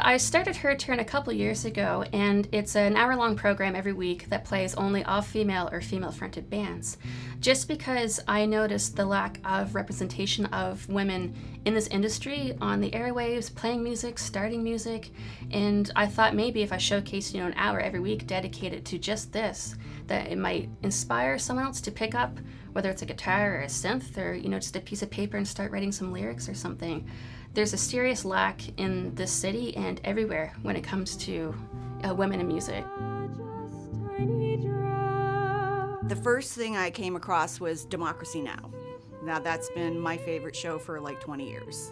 I started Her Turn a couple years ago, and it's an hour-long program every week that plays only all-female or female-fronted bands. Just because I noticed the lack of representation of women in this industry on the airwaves, playing music, starting music, and I thought maybe if I showcased, an hour every week dedicated to just this, that it might inspire someone else to pick up, whether it's a guitar or a synth or, just a piece of paper and start writing some lyrics or something. There's a serious lack in this city and everywhere when it comes to women in music. The first thing I came across was Democracy Now! Now that's been my favorite show for like 20 years.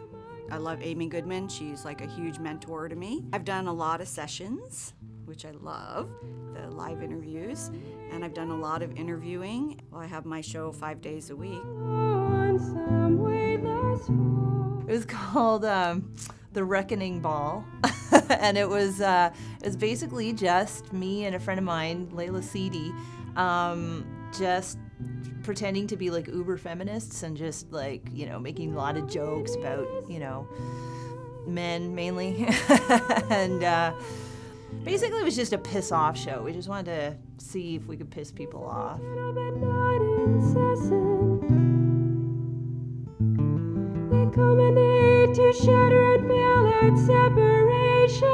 I love Amy Goodman. She's like a huge mentor to me. I've done a lot of sessions, which I love, the live interviews, and I've done a lot of interviewing. Well, I have my show 5 days a week. It was called The Reckoning Ball, and it was basically just me and a friend of mine, Layla Seedy, just pretending to be like uber feminists and just like, making a lot of jokes about, men mainly. And basically it was just a piss off show. We just wanted to see if we could piss people off. They culminate to shatter and bail out separation.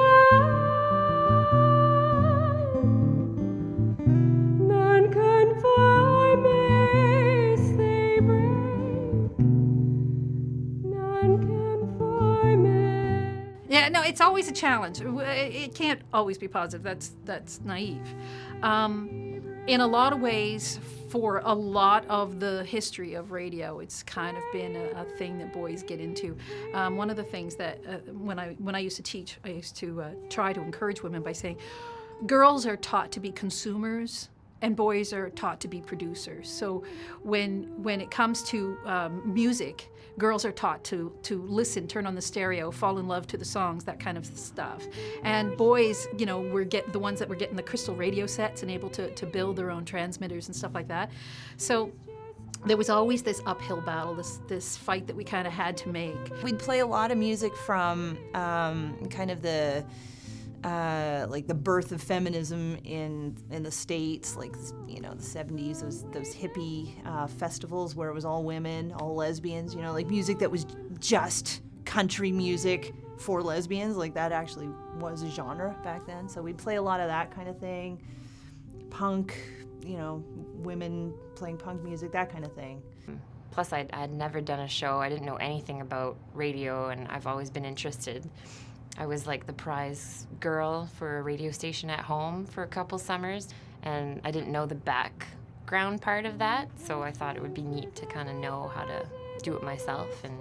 Nonconformists they break. Nonconformists. Yeah, no, it's always a challenge. It can't always be positive. That's naive. In a lot of ways, for a lot of the history of radio, it's kind of been a thing that boys get into. One of the things that when I used to teach, I used to try to encourage women by saying, girls are taught to be consumers and boys are taught to be producers. So when it comes to music, girls are taught to listen, turn on the stereo, fall in love to the songs, that kind of stuff. And boys, were the ones that were getting the crystal radio sets and able to build their own transmitters and stuff like that. So there was always this uphill battle, this fight that we kind of had to make. We'd play a lot of music from kind of the like the birth of feminism in the States, like, the 70s, those hippie festivals where it was all women, all lesbians, like music that was just country music for lesbians, like that actually was a genre back then. So we'd play a lot of that kind of thing. Punk, women playing punk music, that kind of thing. Plus, I'd never done a show. I didn't know anything about radio, and I've always been interested. I was like the prize girl for a radio station at home for a couple summers, and I didn't know the background part of that, so I thought it would be neat to kind of know how to do it myself, and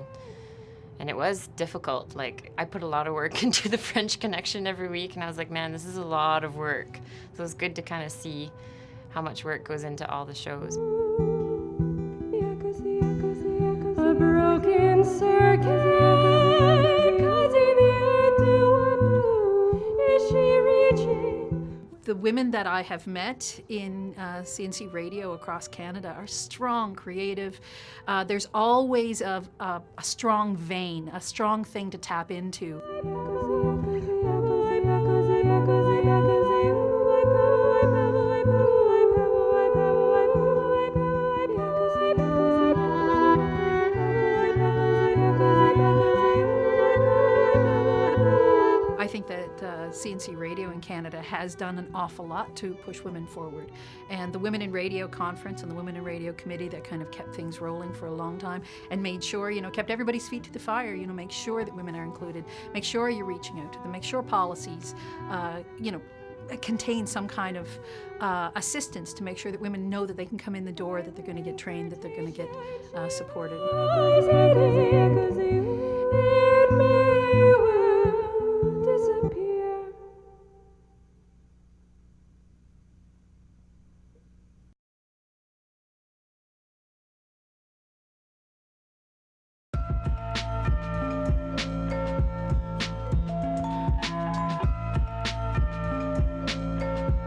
it was difficult. Like, I put a lot of work into the French Connection every week, and I was like, man, this is a lot of work. So it's good to kind of see how much work goes into all the shows. A broken circuit. The women that I have met in CNC radio across Canada are strong, creative. There's always a strong vein, a strong thing to tap into. I think that CNC Radio in Canada has done an awful lot to push women forward. And the Women in Radio Conference and the Women in Radio Committee that kind of kept things rolling for a long time and made sure, kept everybody's feet to the fire, make sure that women are included, make sure you're reaching out to them, make sure policies, contain some kind of assistance to make sure that women know that they can come in the door, that they're going to get trained, that they're going to get supported.